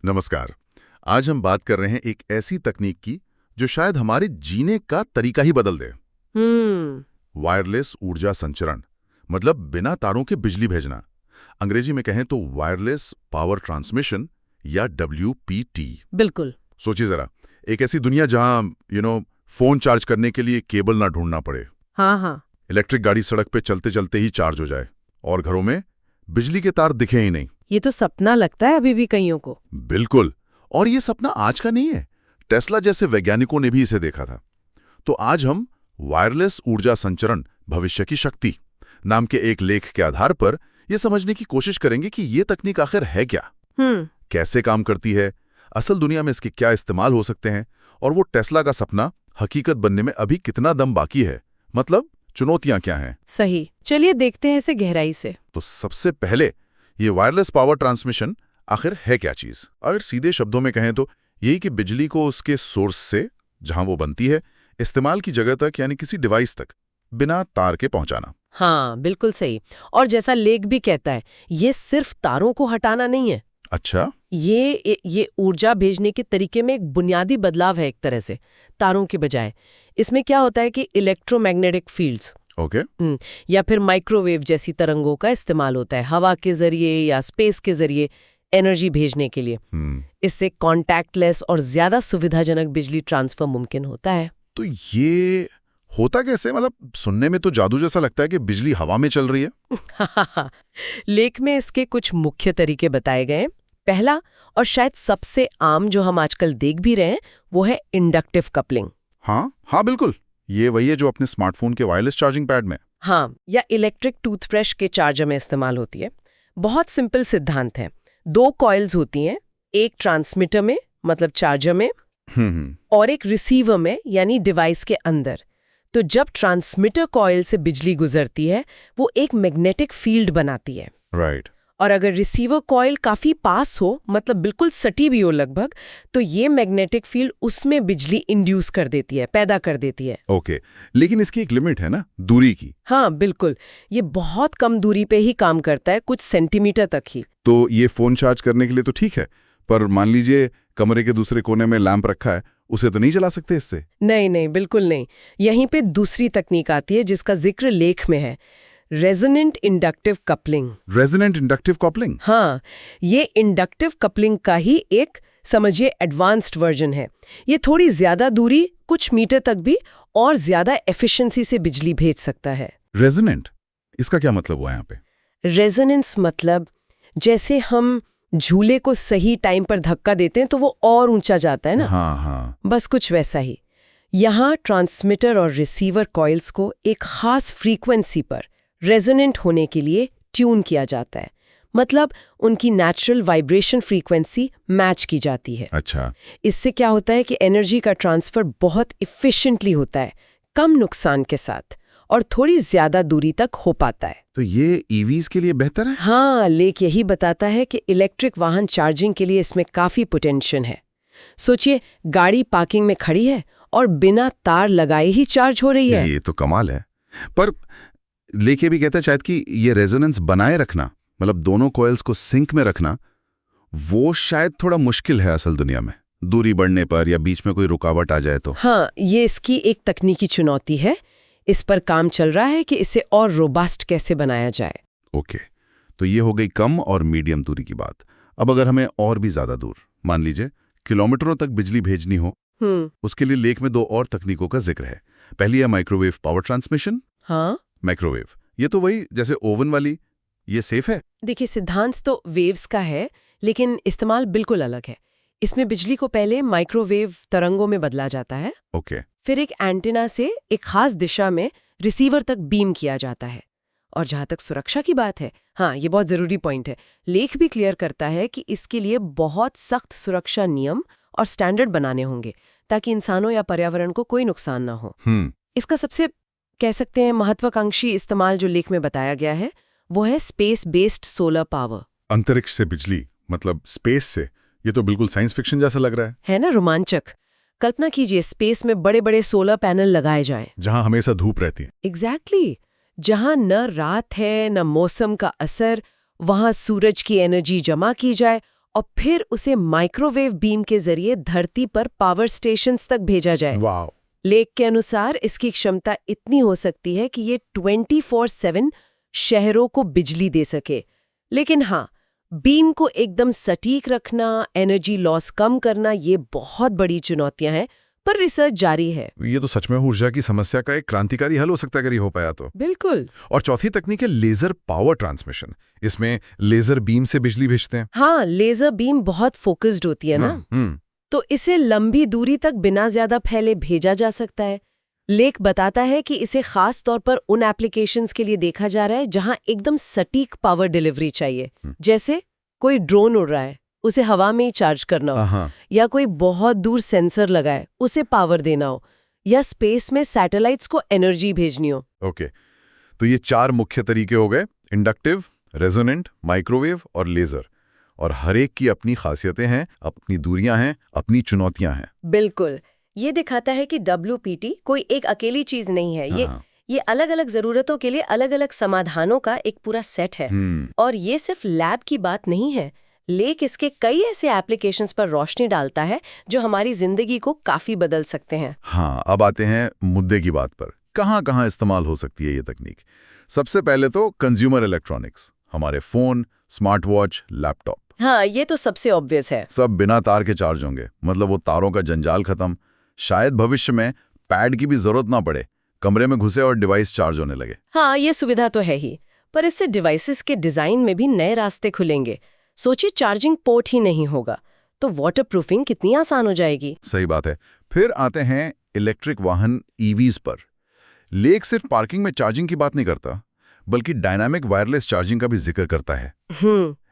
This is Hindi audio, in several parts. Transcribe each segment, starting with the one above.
नमस्कार। आज हम बात कर रहे हैं एक ऐसी तकनीक की जो शायद हमारे जीने का तरीका ही बदल दे। वायरलेस ऊर्जा संचरण, मतलब बिना तारों के बिजली भेजना। अंग्रेजी में कहें तो वायरलेस पावर ट्रांसमिशन या WPT। बिल्कुल। सोचिए जरा, एक ऐसी दुनिया जहां फोन चार्ज करने के लिए केबल ना ढूंढना पड़े। हाँ। इलेक्ट्रिक गाड़ी सड़क पे चलते चलते ही चार्ज हो जाए और घरों में बिजली के तार दिखे ही नहीं। ये तो सपना लगता है अभी भी कईयों को। बिल्कुल। और ये सपना आज का नहीं है, टेस्ला जैसे वैज्ञानिकों ने भी इसे देखा था। तो आज हम वायरलेस ऊर्जा संचरण भविष्य की शक्ति नाम के एक लेख के आधार पर यह समझने की कोशिश करेंगे कि ये तकनीक आखिर है क्या, कैसे काम करती है, असल दुनिया में इसके क्या इस्तेमाल हो सकते हैं और वो टेस्ला का सपना हकीकत बनने में अभी कितना दम बाकी है, मतलब चुनौतियां क्या हैं। सही, चलिए देखते हैं इसे गहराई से। तो सबसे पहले ये वायरलेस पावर ट्रांसमिशन आखिर है क्या चीज। अगर सीधे शब्दों में कहें तो यही कि बिजली को उसके सोर्स से, जहां वो बनती है, इस्तेमाल की जगह तक यानी किसी डिवाइस तक बिना तार के पहुंचाना। हाँ, बिल्कुल सही। और जैसा लेख भी कहता है, ये सिर्फ तारों को हटाना नहीं है। अच्छा, ये ऊर्जा भेजने के तरीके में एक बुनियादी बदलाव है। एक तरह से तारों के बजाय इसमें क्या होता है कि इलेक्ट्रोमैग्नेटिक फील्ड्स या फिर माइक्रोवेव जैसी तरंगों का इस्तेमाल होता है, हवा के जरिए या स्पेस के जरिए एनर्जी भेजने के लिए। इससे कॉन्टैक्टलेस और ज्यादा सुविधाजनक बिजली ट्रांसफर मुमकिन होता है। तो ये होता कैसे? मतलब सुनने में तो जादू जैसा लगता है कि बिजली हवा में चल रही है। लेख में इसके कुछ मुख्य तरीके बताए गए हैं। पहला और शायद सबसे आम जो हम आजकल देख भी रहे हैं वो है इंडक्टिव कपलिंग। हाँ बिल्कुल, ये वही है जो अपने स्मार्टफोन के वायरलेस चार्जिंग पैड में, हाँ, या इलेक्ट्रिक टूथब्रश के चार्जर में इस्तेमाल होती है। बहुत सिंपल सिद्धांत है। 2 कॉइल्स होती हैं, एक ट्रांसमीटर में मतलब चार्जर में और एक रिसीवर में यानी डिवाइस के अंदर। तो जब ट्रांसमीटर कॉइल से बिजली गुजरती है वो एक मैग्नेटिक फील्ड बनाती है। राइट। और अगर रिसीवर कॉइल काफी पास हो, मतलब बिल्कुल सटी भी हो लगभग, तो ये मैग्नेटिक फील्ड उसमें बिजली इंड्यूस कर देती है, पैदा कर देती है। ओके, लेकिन इसकी एक लिमिट है ना, दूरी की। हाँ बिल्कुल, ये बहुत कम दूरी पे ही काम करता है, कुछ सेंटीमीटर तक ही। तो ये फोन चार्ज करने के लिए तो ठीक है, पर मान लीजिए कमरे के दूसरे कोने में लैंप रखा है, उसे तो नहीं चला सकते इससे? नहीं, बिल्कुल नहीं। यहीं पे दूसरी तकनीक आती है जिसका जिक्र लेख में है, resonant inductive coupling. Resonant inductive coupling? हाँ, ये इंडक्टिव कपलिंग का ही एक, समझिए, एडवांस्ड वर्जन है। ये थोड़ी ज्यादा दूरी, कुछ मीटर तक भी, और ज्यादा एफिशिएंसी से बिजली भेज सकता है। रेजोनेंट, इसका क्या मतलब हुआ यहाँ पे? रेजोनेंस मतलब जैसे हम झूले को सही टाइम पर धक्का देते हैं तो वो और ऊंचा जाता है ना। हाँ। बस कुछ वैसा ही। यहाँ ट्रांसमीटर और रिसीवर कॉइल्स को एक खास फ्रीक्वेंसी पर रेजोनेंट होने के लिए ट्यून किया जाता है, मतलब उनकी नेचुरल वाइब्रेशन फ्रीक्वेंसी मैच की जाती है। अच्छा। इससे क्या होता है कि एनर्जी का ट्रांसफर बहुत इफिशिएंटली होता है, कम नुकसान के साथ, और थोड़ी ज्यादा दूरी तक हो पाता है। तो ये ईवीज के लिए बेहतर है? हाँ, लेख यही बताता है कि इलेक्ट्रिक वाहन चार्जिंग के लिए इसमें काफी पोटेंशियल है। सोचिए, गाड़ी पार्किंग में खड़ी है और बिना तार लगाए ही चार्ज हो रही है। ये तो कमाल है। पर लेके भी कहता है शायद कि ये रेजोनेंस बनाए रखना, मतलब दोनों कॉइल्स को सिंक में रखना, वो शायद थोड़ा मुश्किल है असल दुनिया में। दूरी बढ़ने पर या बीच में कोई रुकावट आ जाए तो। हाँ, ये इसकी एक तकनीकी चुनौती है। इस पर काम चल रहा है कि इसे और रोबस्ट कैसे बनाया जाए। ओके, तो ये हो गई कम और मीडियम दूरी की बात। अब अगर हमें और भी ज्यादा दूर, मान लीजिए किलोमीटरों तक बिजली भेजनी हो, उसके लिए लेख में 2 और तकनीकों का जिक्र है। पहली है माइक्रोवेव पावर ट्रांसमिशन। हाँ, माइक्रोवेव, ये तो वही जैसे ओवन वाली, ये सेफ है? देखिए, सिद्धांत तो वेव्स का है, लेकिन इस्तेमाल बिल्कुल अलग है। इसमें बिजली को पहले माइक्रोवेव तरंगों में बदला जाता है। ओके। फिर एक एंटीना से एक खास दिशा में रिसीवर तक बीम किया जाता है। और जहां तक सुरक्षा की बात है, हाँ, ये बहुत जरूरी पॉइंट है। लेख भी क्लियर करता है कि इसके लिए बहुत सख्त सुरक्षा नियम और स्टैंडर्ड बनाने होंगे ताकि इंसानों या पर्यावरण को कोई नुकसान ना हो। इसका सबसे, कह सकते हैं, महत्वाकांक्षी इस्तेमाल जो लेख में बताया गया है वो है स्पेस बेस्ड सोलर पावर। अंतरिक्ष से बिजली, मतलब स्पेस से। ये तो बिल्कुल साइंस फिक्शन जैसा लग रहा है ना, रोमांचक। कल्पना कीजिए, स्पेस में बड़े बड़े सोलर पैनल लगाए जाएं, जहां हमेशा धूप रहती है। एग्जैक्टली। जहां न रात है न मौसम का असर, वहां सूरज की एनर्जी जमा की जाए और फिर उसे माइक्रोवेव बीम के जरिए धरती पर पावर स्टेशंस तक भेजा जाए। वाह। लेख के अनुसार इसकी क्षमता इतनी हो सकती है कि ये 24/7 शहरों को बिजली दे सके। लेकिन हाँ, बीम को एकदम सटीक रखना, एनर्जी लॉस कम करना, ये बहुत बड़ी चुनौतियां हैं, पर रिसर्च जारी है। ये तो सच में ऊर्जा की समस्या का एक क्रांतिकारी हल हो सकता है अगर ये हो पाया तो। बिल्कुल। और चौथी तकनीक है लेजर पावर ट्रांसमिशन। इसमें लेजर बीम से बिजली भेजते हैं। हाँ, लेजर बीम बहुत फोकस्ड होती है ना, तो इसे लंबी दूरी तक बिना ज्यादा फैले भेजा जा सकता है। लेख बताता है कि इसे खास तौर पर उन एप्लीकेशंस के लिए देखा जा रहा है जहां एकदम सटीक पावर डिलीवरी चाहिए, जैसे कोई ड्रोन उड़ रहा है, उसे हवा में ही चार्ज करना हो, या कोई बहुत दूर सेंसर लगाए, उसे पावर देना हो, या स्पेस में सैटेलाइट्स को एनर्जी भेजनी हो। ओके, तो ये 4 मुख्य तरीके हो गए, इंडक्टिव, रेजोनेंट, माइक्रोवेव और लेजर। और हर एक की अपनी खासियतें हैं, अपनी दूरियां हैं, अपनी चुनौतियां हैं। बिल्कुल। ये दिखाता है कि WPT कोई एक अकेली चीज नहीं है, ये अलग-अलग जरूरतों के लिए अलग-अलग समाधानों का एक पूरा सेट है। और ये सिर्फ लैब की बात नहीं है, लेख इसके कई ऐसे एप्लीकेशंस पर रोशनी डालता है जो हमारी जिंदगी को काफी बदल सकते हैं। हाँ, अब आते हैं मुद्दे की बात पर। कहाँ-कहाँ इस्तेमाल हो सकती है ये तकनीक? सबसे पहले तो कंज्यूमर इलेक्ट्रॉनिक्स, हमारे फोन, स्मार्ट वॉच, लैपटॉप। हाँ, ये तो सबसे ऑब्वियस है। सब बिना तार के चार्ज होंगे, मतलब वो तारों का जंजाल खत्म। शायद भविष्य में पैड की भी जरूरत ना पड़े, कमरे में घुसे और डिवाइस चार्ज होने लगे। हाँ, ये सुविधा तो है ही, पर इससे डिवाइसेस के डिजाइन में भी नए रास्ते खुलेंगे। सोचिए, चार्जिंग पोर्ट ही नहीं होगा तो वाटरप्रूफिंग कितनी आसान हो जाएगी। सही बात है। फिर आते हैं इलेक्ट्रिक वाहन ईवीज पर। लेख सिर्फ पार्किंग में चार्जिंग की बात नहीं करता, बल्कि डायनामिक वायरलेस चार्जिंग का भी जिक्र करता है।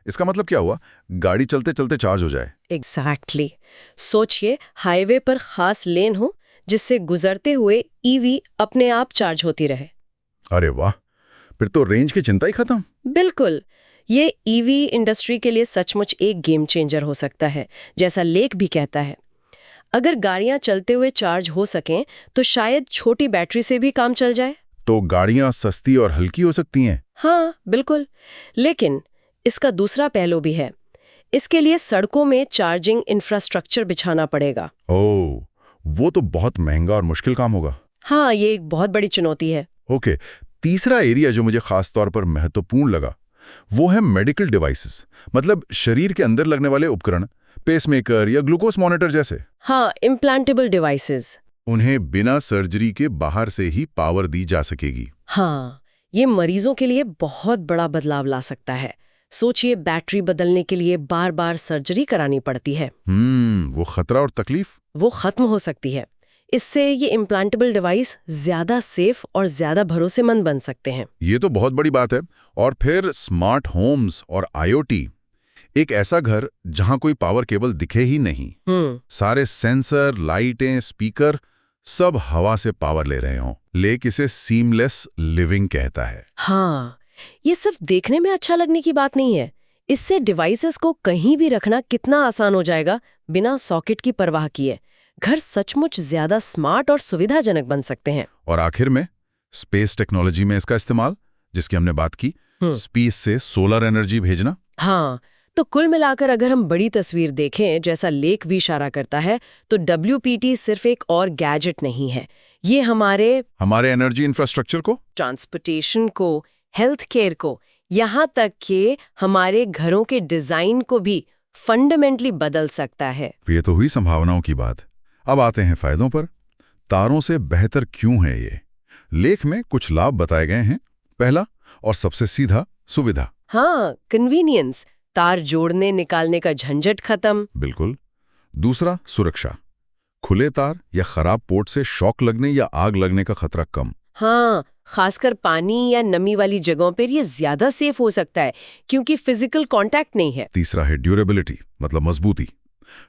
इसका मतलब क्या हुआ? गाड़ी चलते चलते चार्ज हो जाए। एग्जैक्टली। सोचिए, हाईवे पर खास लेन हो जिससे गुजरते हुए ईवी अपने आप चार्ज होती रहे। अरे वाह, फिर तो रेंज की चिंता ही खत्म। बिल्कुल। ये ईवी इंडस्ट्री के लिए सचमुच एक गेम चेंजर हो सकता है, जैसा लेख भी कहता है। अगर गाड़ियां चलते हुए चार्ज हो सकें तो शायद छोटी बैटरी से भी काम चल जाए। तो गाड़ियां सस्ती और हल्की हो सकती हैं। हाँ, बिल्कुल। लेकिन इसका दूसरा पहलू भी है। इसके लिए सड़कों में चार्जिंग इंफ्रास्ट्रक्चर बिछाना पड़ेगा। ओह, वो तो बहुत महंगा और मुश्किल काम होगा। हाँ, ये एक बहुत बड़ी चुनौती है। ओके, तीसरा एरिया जो मुझे खास तौर पर महत्वपूर्ण लगा वो है मेडिकल डिवाइसेस, मतलब शरीर के अंदर लगने वाले उपकरण, पेसमेकर या ग्लूकोज मॉनिटर जैसे। हाँ, इम्प्लांटेबल डिवाइसेस। उन्हें बिना सर्जरी के बाहर से ही पावर दी जा सकेगी। हाँ, ये मरीजों के लिए बहुत बड़ा बदलाव ला सकता है। सोचिए, बैटरी बदलने के लिए बार बार सर्जरी करानी पड़ती है। वो खतरा और तकलीफ वो खत्म हो सकती है। इससे ये इम्प्लांटेबल डिवाइस ज्यादा सेफ और ज्यादा भरोसेमंद बन सकते हैं। ये तो बहुत बड़ी बात है। और फिर स्मार्ट होम्स और IoT, एक ऐसा घर जहां कोई पावर केबल दिखे ही नहीं। सारे सेंसर, लाइटें, स्पीकर सब हवा से पावर ले रहे हों। लेक इसे सीमलेस लिविंग कहता है। हाँ, ये सिर्फ देखने में अच्छा लगने की बात नहीं है। इससे डिवाइसेस को कहीं भी रखना कितना आसान हो जाएगा, बिना सॉकेट की परवाह किए। घर सचमुच ज्यादा स्मार्ट और सुविधाजनक बन सकते हैं। और आखिर में स्पेस टेक्नोलॉजी में इसका इस्तेमाल, जिसकी हमने बात की, स्पेस से सोलर एनर्जी भेजना। हाँ, तो कुल मिलाकर अगर हम बड़ी तस्वीर देखें, जैसा लेख भी इशारा करता है, तो WPT सिर्फ एक और गैजेट नहीं है। ये हमारे एनर्जी इंफ्रास्ट्रक्चर को, ट्रांसपोर्टेशन को, हेल्थ केयर को, यहाँ तक कि हमारे घरों के डिजाइन को भी फंडामेंटली बदल सकता है। ये तो हुई संभावनाओं की बात। अब आते हैं फायदों पर। तारों से बेहतर क्यों है ये? लेख में कुछ लाभ बताए गए हैं। पहला और सबसे सीधा, सुविधा। हाँ, कन्वीनियंस। तार जोड़ने निकालने का झंझट खत्म। बिल्कुल। दूसरा, सुरक्षा। खुले तार या खराब पोर्ट से शॉक लगने या आग लगने का खतरा कम। हाँ, खासकर पानी या नमी वाली जगहों पर ये ज्यादा सेफ हो सकता है क्योंकि फिजिकल कांटेक्ट नहीं है। तीसरा है ड्यूरेबिलिटी, मतलब मजबूती।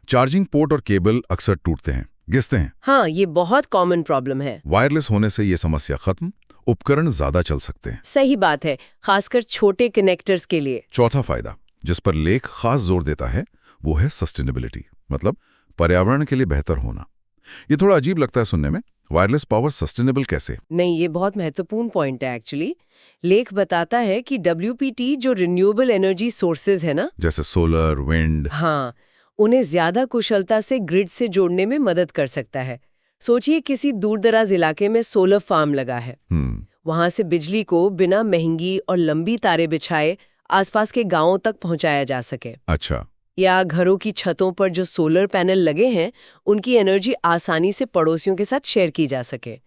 चार्जिंग पोर्ट और केबल अक्सर टूटते हैं, घिसते हैं। हाँ, ये बहुत कॉमन प्रॉब्लम है। वायरलेस होने से ये समस्या खत्म, उपकरण ज्यादा चल सकते हैं। सही बात है, खासकर छोटे कनेक्टर्स के लिए। चौथा फायदा, जिस पर लेख खास जोर देता है, वो है सस्टेनेबिलिटी, मतलब पर्यावरण के लिए बेहतर होना। ये थोड़ा अजीब लगता है सुनने में, वायरलेस पावर सस्टेनेबल कैसे? नहीं, ये बहुत महत्वपूर्ण पॉइंट है एक्चुअली। लेख बताता है कि WPT जो रिन्यूएबल एनर्जी सोर्सेज है ना, जैसे सोलर, विंड। हाँ, उन्हें ज्यादा कुशलता से ग्रिड से जोड़ने में मदद कर सकता है। सोचिए किसी दूरदराज इलाके में सोलर फार्म लगा है। वहां से बिजली को बिना महंगी और लंबी तारें बिछाए आसपास के गांवों तक पहुंचाया जा सके। अच्छा। या घरों की छतों पर जो सोलर पैनल लगे हैं, उनकी एनर्जी आसानी से पड़ोसियों के साथ शेयर की जा सके।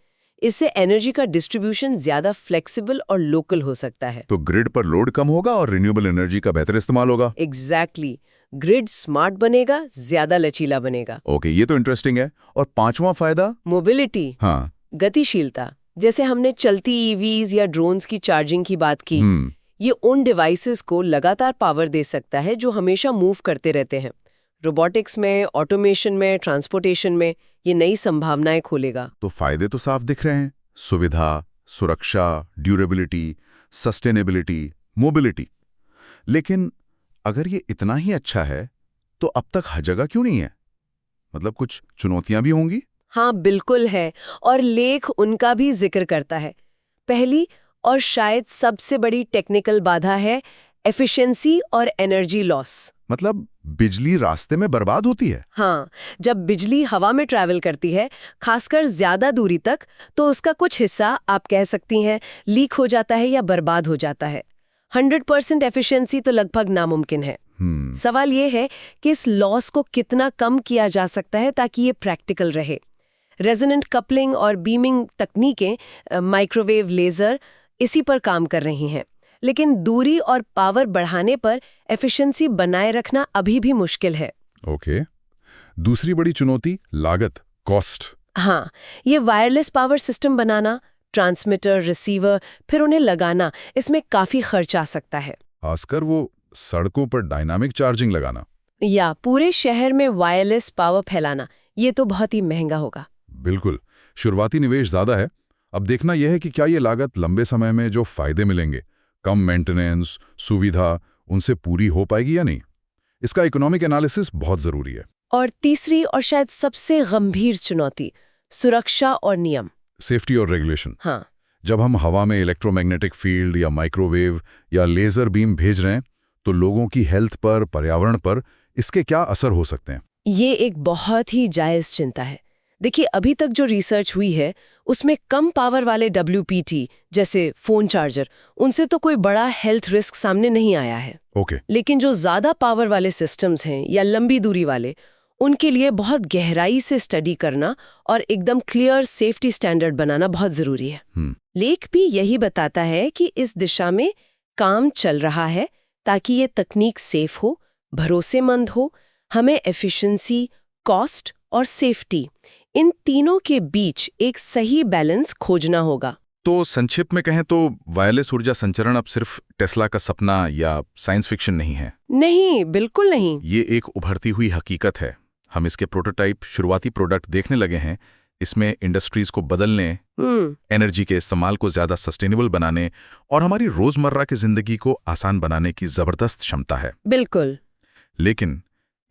इससे एनर्जी का डिस्ट्रीब्यूशन ज्यादा फ्लेक्सिबल और लोकल हो सकता है। तो ग्रिड पर लोड कम होगा और रिन्यूएबल एनर्जी का बेहतर इस्तेमाल होगा। एग्जैक्टली। ग्रिड स्मार्ट बनेगा, ज्यादा लचीला बनेगा। ओके, ये तो इंटरेस्टिंग है। और पांचवा फायदा? मोबिलिटी। हाँ। गतिशीलता। जैसे हमने चलती ईवीज या ड्रोन्स की चार्जिंग की बात की, ये उन डिवाइसेस को लगातार पावर दे सकता है जो हमेशा मूव करते रहते हैं। रोबोटिक्स में, ऑटोमेशन में, ट्रांसपोर्टेशन में ये नई संभावनाएं खोलेगा। तो फायदे तो साफ दिख रहे हैं। सुविधा, सुरक्षा, ड्यूरेबिलिटी, सस्टेनेबिलिटी, मोबिलिटी। लेकिन अगर ये इतना ही अच्छा है तो अब तक हर जगह क्यों नहीं है? मतलब कुछ चुनौतियां भी होंगी? हाँ, बिल्कुल है, और लेख उनका भी जिक्र करता है। पहली और शायद सबसे बड़ी टेक्निकल बाधा है एफिशिएंसी और एनर्जी लॉस। मतलब बिजली रास्ते में बर्बाद होती है? हाँ, जब बिजली हवा में ट्रैवल करती है, खासकर ज्यादा दूरी तक, तो उसका कुछ हिस्सा, आप कह सकती हैं, लीक हो जाता है या बर्बाद हो जाता है। 100% एफिशिएंसी तो लगभग नामुमकिन है। सवाल ये है कि इस लॉस को कितना कम किया जा सकता है ताकि ये प्रैक्टिकल रहे। रेजोनेंट कपलिंग और बीमिंग तकनीकें, माइक्रोवेव, लेजर, इसी पर काम कर रही हैं। लेकिन दूरी और पावर बढ़ाने पर एफिशिएंसी बनाए रखना अभी भी मुश्किल है। ओके। दूसरी बड़ी चुनौती लागत, कॉस्ट। हाँ, ये वायरलेस पावर सिस्टम बनाना, ट्रांसमीटर, रिसीवर, फिर उन्हें लगाना, इसमें काफी खर्च आ सकता है। खासकर वो सड़कों पर डायनामिक चार्जिंग लगाना या पूरे शहर में वायरलेस पावर फैलाना, ये तो बहुत ही महंगा होगा। बिल्कुल। शुरुआती निवेश ज्यादा है। अब देखना यह है कि क्या ये लागत लंबे समय में जो फायदे मिलेंगे, कम मेंटेनेंस, सुविधा, उनसे पूरी हो पाएगी या नहीं। इसका इकोनॉमिक एनालिसिस बहुत जरूरी है। और तीसरी और शायद सबसे गंभीर चुनौती, सुरक्षा और नियम। सेफ्टी और रेगुलेशन। हाँ, जब हम हवा में इलेक्ट्रोमैग्नेटिक फील्ड या माइक्रोवेव या लेजर बीम भेज रहे हैं तो लोगों की हेल्थ पर, पर्यावरण पर इसके क्या असर हो सकते हैं? ये एक बहुत ही जायज चिंता है। देखिए, अभी तक जो रिसर्च हुई है उसमें कम पावर वाले WPT जैसे फोन चार्जर, उनसे तो कोई बड़ा हेल्थ रिस्क सामने नहीं आया है। ओके। लेकिन जो ज्यादा पावर वाले सिस्टम्स हैं या लंबी दूरी वाले, उनके लिए बहुत गहराई से स्टडी करना और एकदम क्लियर सेफ्टी स्टैंडर्ड बनाना बहुत जरूरी है। लेख भी यही बताता है कि इस दिशा में काम चल रहा है ताकि ये तकनीक सेफ हो, भरोसेमंद हो। हमें एफिशिएंसी, कॉस्ट और सेफ्टी, इन तीनों के बीच एक सही बैलेंस खोजना होगा। तो संक्षिप्त में कहें तो वायरलेस ऊर्जा संचरण अब सिर्फ टेस्ला का सपना या साइंस फिक्शन नहीं है। नहीं, बिल्कुल नहीं। ये एक उभरती हुई हकीकत है। हम इसके प्रोटोटाइप, शुरुआती प्रोडक्ट देखने लगे हैं। इसमें इंडस्ट्रीज को बदलने, एनर्जी के इस्तेमाल को ज्यादा सस्टेनेबल बनाने और हमारी रोजमर्रा की जिंदगी को आसान बनाने की जबरदस्त क्षमता है। बिल्कुल। लेकिन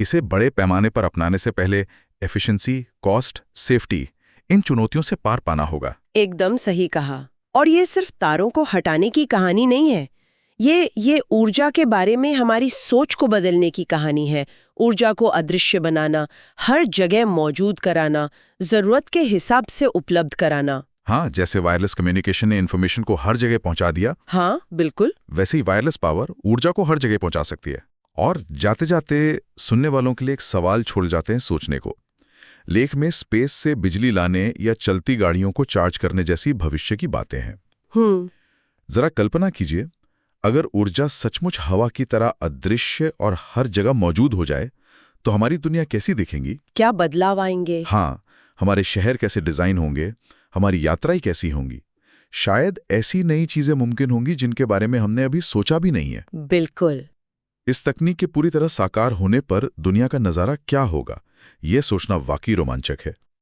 इसे बड़े पैमाने पर अपनाने से पहले एफिशिएंसी, कॉस्ट, सेफ्टी, इन चुनौतियों से पार पाना होगा। एकदम सही कहा। और ये सिर्फ तारों को हटाने की कहानी नहीं है। ये ऊर्जा के बारे में हमारी सोच को बदलने की कहानी है। ऊर्जा को अदृश्य बनाना, हर जगह मौजूद कराना, जरूरत के हिसाब से उपलब्ध कराना। हाँ, जैसे वायरलेस कम्युनिकेशन ने इन्फॉर्मेशन को हर जगह पहुंचा दिया। हाँ, बिल्कुल। वैसे ही वायरलेस पावर ऊर्जा को हर जगह पहुंचा सकती है। और जाते जाते सुनने वालों के लिए एक सवाल छोड़ जाते हैं सोचने को। लेख में स्पेस से बिजली लाने या चलती गाड़ियों को चार्ज करने जैसी भविष्य की बातें हैं। जरा कल्पना कीजिए, अगर ऊर्जा सचमुच हवा की तरह अदृश्य और हर जगह मौजूद हो जाए तो हमारी दुनिया कैसी दिखेंगी? क्या बदलाव आएंगे? हाँ, हमारे शहर कैसे डिजाइन होंगे, हमारी यात्राएं कैसी होंगी। शायद ऐसी नई चीजें मुमकिन होंगी जिनके बारे में हमने अभी सोचा भी नहीं है। बिल्कुल। इस तकनीक के पूरी तरह साकार होने पर दुनिया का नजारा क्या होगा, यह सोचना वाकई रोमांचक है।